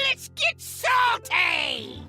Let's get salty!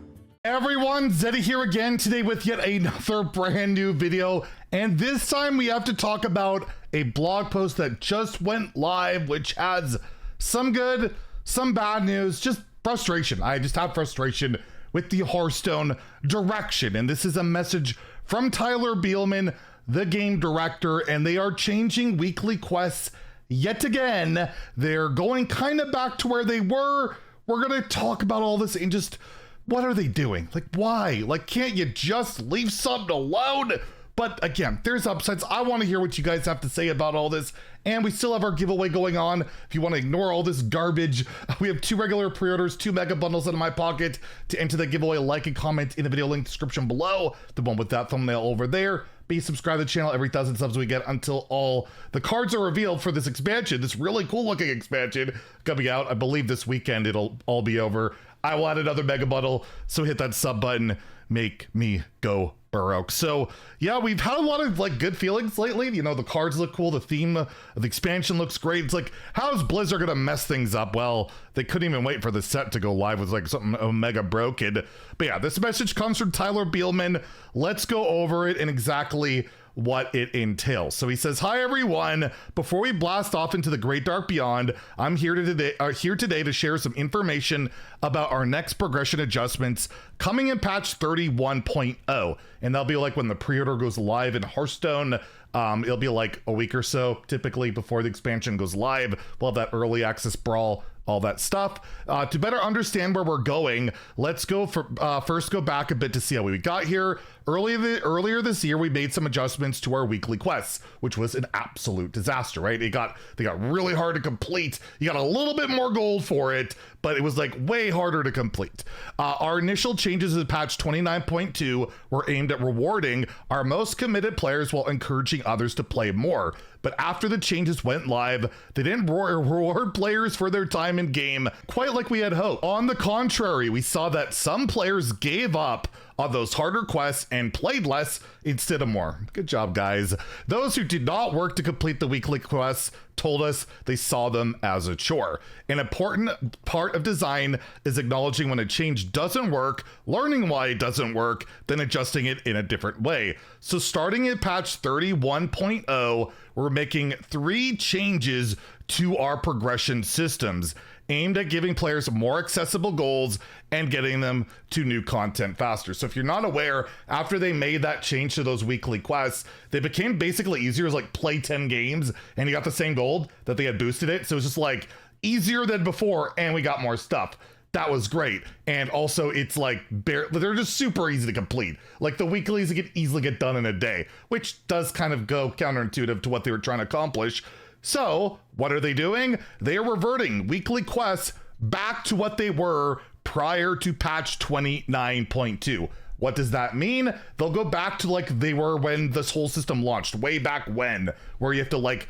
Everyone, Zeddy here again today with yet another brand new video, and this time we have to talk about a blog post that just went live, which has some good, some bad news, just frustration. I just have frustration with the Hearthstone direction, and this is a message from Tyler Beelman, the game director, and they are changing weekly quests yet again. They're going kind of back to where they were. We're gonna talk about all this and just, what are they doing? Like, why? Like, can't you just leave something alone? But again, there's upsides. I want to hear what you guys have to say about all this. And we still have our giveaway going on. If you want to ignore all this garbage, we have 2 regular pre-orders, 2 mega bundles in my pocket. To enter the giveaway, like and comment in the video link description below. The one with that thumbnail over there. Be subscribed to the channel. Every 1,000 subs we get until all the cards are revealed for this expansion. This really cool looking expansion coming out. I believe this weekend it'll all be over. I will add another mega bundle, so hit that sub button, make me go Baroque. So yeah, we've had a lot of like good feelings lately. You know, the cards look cool, the theme of the expansion looks great. It's like, how is Blizzard gonna mess things up? Well, they couldn't even wait for the set to go live with like something omega broken. But yeah, this message comes from Tyler Beelman. Let's go over it and exactly what it entails. So he says, "Hi everyone. Before we blast off into the great dark beyond, I'm here today to share some information about our next progression adjustments coming in patch 31.0. And that'll be like when the pre-order goes live in Hearthstone. It'll be like a week or so, typically, before the expansion goes live. We'll have that early access brawl, all that stuff. To better understand where we're going, let's go first go back a bit to see how we got here. Earlier this year, we made some adjustments to our weekly quests, which was an absolute disaster, right? They got really hard to complete. You got a little bit more gold for it, but it was like way harder to complete. Our initial changes in patch 29.2 were aimed at rewarding our most committed players while encouraging others to play more. But after the changes went live, they didn't reward players for their time in game quite like we had hoped. On the contrary, we saw that some players gave up on those harder quests and played less instead of more. Good job, guys. Those who did not work to complete the weekly quests told us they saw them as a chore. An important part of design is acknowledging when a change doesn't work, learning why it doesn't work, then adjusting it in a different way. So starting at patch 31.0, we're making 3 changes to our progression systems aimed at giving players more accessible goals and getting them to new content faster. So if you're not aware, after they made that change to those weekly quests, they became basically easier as like play 10 games and you got the same gold that they had boosted it. So it's just like easier than before and we got more stuff. That was great. And also it's like, they're just super easy to complete. Like the weeklies can easily get done in a day, which does kind of go counterintuitive to what they were trying to accomplish. So what are they doing? They are reverting weekly quests back to what they were prior to patch 29.2. What does that mean? They'll go back to like they were when this whole system launched, way back when, where you have to like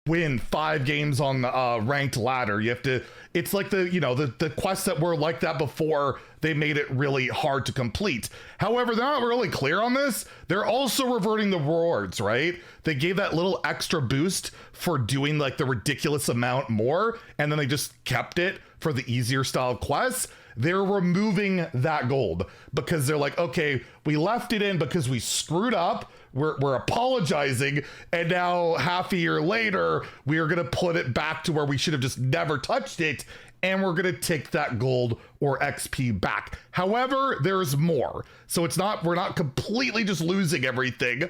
win 5 games on the ranked ladder. You have to, it's like the, you know, the quests that were like that before they made it really hard to complete. However, they're not really clear on this. They're also reverting the rewards, right? They gave that little extra boost for doing like the ridiculous amount more, and then they just kept it for the easier style quests. They're removing that gold because they're like, okay, we left it in because we screwed up. We're apologizing, and now half a year later, we are gonna put it back to where we should have just never touched it, and we're gonna take that gold or XP back. However, there's more. So we're not completely just losing everything.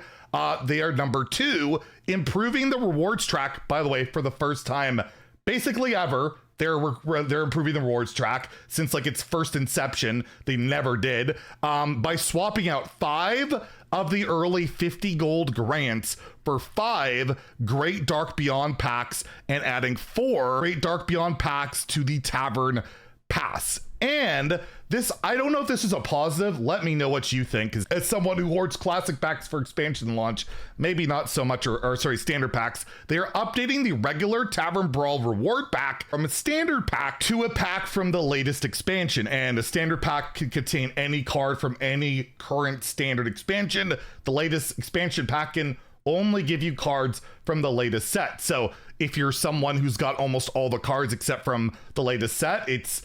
They are number 2, improving the rewards track, by the way, for the first time, basically ever. They're improving the rewards track since like its first inception. They never did, by swapping out 5 of the early 50 gold grants for 5 Great Dark Beyond packs and adding 4 Great Dark Beyond packs to the Tavern Pass. And this, I don't know if this is a positive. Let me know what you think. As someone who hoards classic packs for expansion launch, maybe not so much, or sorry, standard packs. They are updating the regular Tavern Brawl reward pack from a standard pack to a pack from the latest expansion. And a standard pack can contain any card from any current standard expansion. The latest expansion pack can only give you cards from the latest set. So if you're someone who's got almost all the cards except from the latest set, it's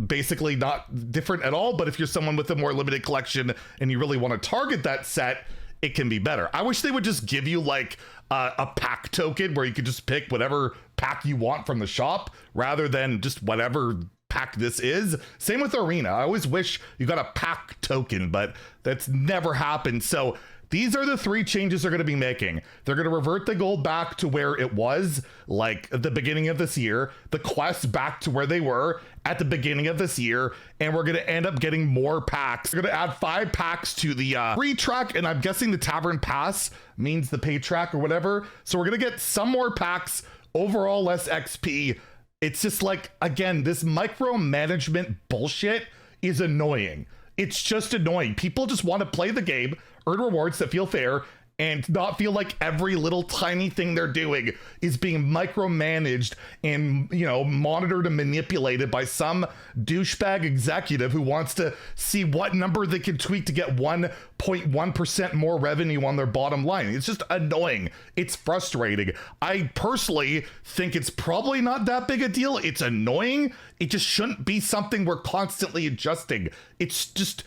basically not different at all. But if you're someone with a more limited collection and you really want to target that set, it can be better. I wish they would just give you like a pack token where you could just pick whatever pack you want from the shop rather than just whatever pack this is. Same with Arena. I always wish you got a pack token, but that's never happened. So these are the 3 changes they're going to be making. They're going to revert the gold back to where it was, like at the beginning of this year, the quests back to where they were at the beginning of this year, and we're going to end up getting more packs. They're going to add 5 packs to the free track, and I'm guessing the Tavern Pass means the pay track or whatever. So we're going to get some more packs, overall less XP. It's just like, again, this micromanagement bullshit is annoying. It's just annoying. People just want to play the game, earn rewards that feel fair, and not feel like every little tiny thing they're doing is being micromanaged and, you know, monitored and manipulated by some douchebag executive who wants to see what number they can tweak to get 1.1% more revenue on their bottom line. It's just annoying. It's frustrating. I personally think it's probably not that big a deal. It's annoying. It just shouldn't be something we're constantly adjusting. It's just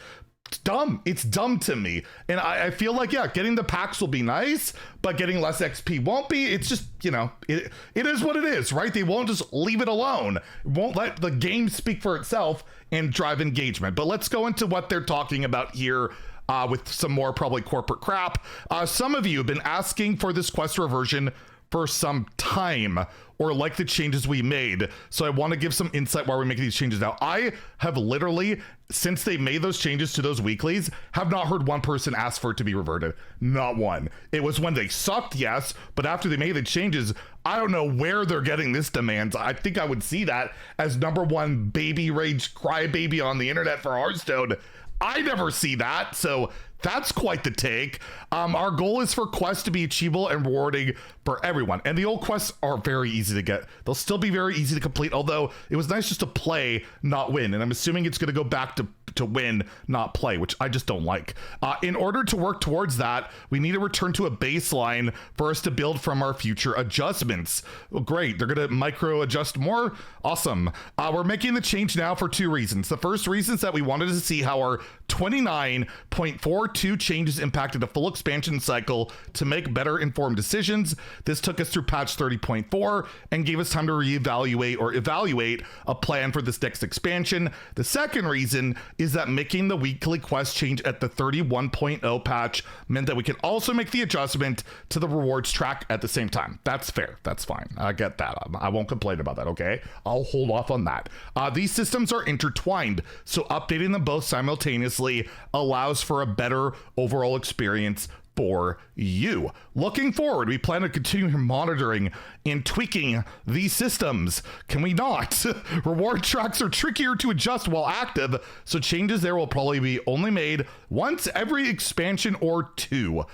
dumb. It's dumb to me. And I feel like, yeah, getting the packs will be nice, but getting less XP won't be. It's just, you know, it is what it is, right? They won't just leave it alone. Won't let the game speak for itself and drive engagement. But let's go into what they're talking about here with some more probably corporate crap. Some of you have been asking for this quest reversion for some time, or like the changes we made. So I want to give some insight why we're making these changes now. I have literally, since they made those changes to those weeklies, have not heard one person ask for it to be reverted. Not one. It was when they sucked, yes, but after they made the changes, I don't know where they're getting this demand. I think I would see that as #1 baby rage crybaby on the internet for Hearthstone. I never see that, so that's quite the take. Our goal is for quests to be achievable and rewarding for everyone. And the old quests are very easy to get. They'll still be very easy to complete, although it was nice just to play, not win. And I'm assuming it's going to go back to win, not play, which I just don't like. In order to work towards that, we need to return to a baseline for us to build from our future adjustments. Well, great. They're going to micro adjust more. Awesome. We're making the change now for 2 reasons. The first reason is that we wanted to see how our 29.42 changes impacted a full expansion cycle to make better informed decisions. This took us through patch 30.4 and gave us time to reevaluate or evaluate a plan for this next expansion. The second reason is that making the weekly quest change at the 31.0 patch meant that we can also make the adjustment to the rewards track at the same time. That's fair. That's fine. I get that. I won't complain about that, okay? I'll hold off on that. These systems are intertwined, so updating them both simultaneously allows for a better overall experience for you. Looking forward, we plan to continue monitoring and tweaking these systems. Can we not? Reward tracks are trickier to adjust while active, so changes there will probably be only made once every expansion or 2.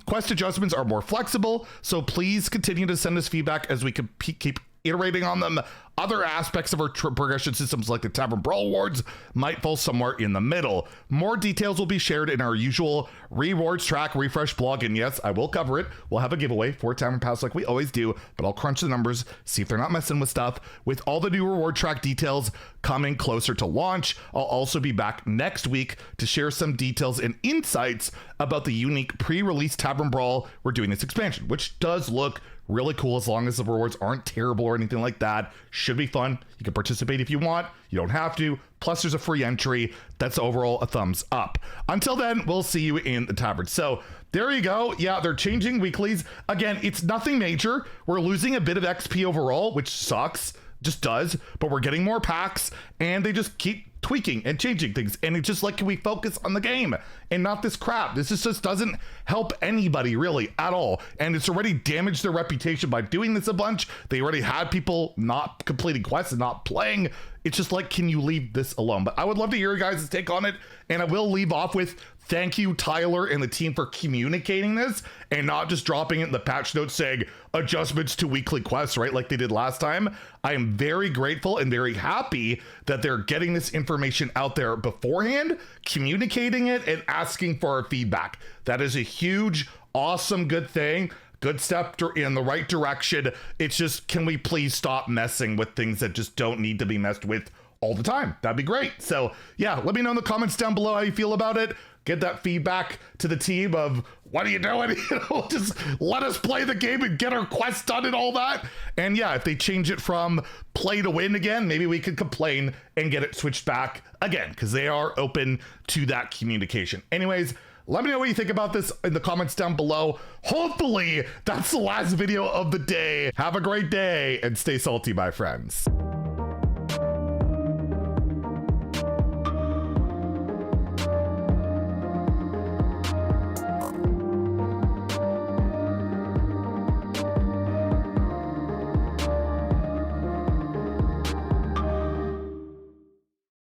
Quest adjustments are more flexible, so please continue to send us feedback as we can keep iterating on them. Other aspects of our progression systems like the Tavern Brawl Awards might fall somewhere in the middle. More details will be shared in our usual rewards track refresh blog, and yes, I will cover it. We'll have a giveaway for Tavern Pass like we always do, but I'll crunch the numbers, see if they're not messing with stuff. With all the new reward track details coming closer to launch, I'll also be back next week to share some details and insights about the unique pre-release Tavern Brawl we're doing this expansion, which does look really cool as long as the rewards aren't terrible or anything like that. Should be fun. You can participate if you want. You don't have to. Plus, there's a free entry. That's overall a thumbs up. Until then, we'll see you in the tavern. So there you go. Yeah, they're changing weeklies. Again, it's nothing major. We're losing a bit of XP overall, which sucks. Just does. But we're getting more packs, and they just keep tweaking and changing things, and it's just like, can we focus on the game and not this crap? This just doesn't help anybody really at all, and it's already damaged their reputation by doing this a bunch. They already had people not completing quests and not playing. It's just like, can you leave this alone? But I would love to hear your guys' take on it, and I will leave off with thank you, Tyler and the team, for communicating this and not just dropping it in the patch notes saying adjustments to weekly quests, right, like they did last time. I am very grateful and very happy that they're getting this information out there beforehand, communicating it, and asking for our feedback. That is a huge, awesome, good thing. Good step in the right direction. It's just, can we please stop messing with things that just don't need to be messed with all the time. That'd be great. So yeah, let me know in the comments down below how you feel about it. Get that feedback to the team of what are you doing? You know, just let us play the game and get our quest done and all that. And yeah, if they change it from play to win again, maybe we could complain and get it switched back again, because they are open to that communication. Anyways, let me know what you think about this in the comments down below. Hopefully that's the last video of the day. Have a great day and stay salty, my friends.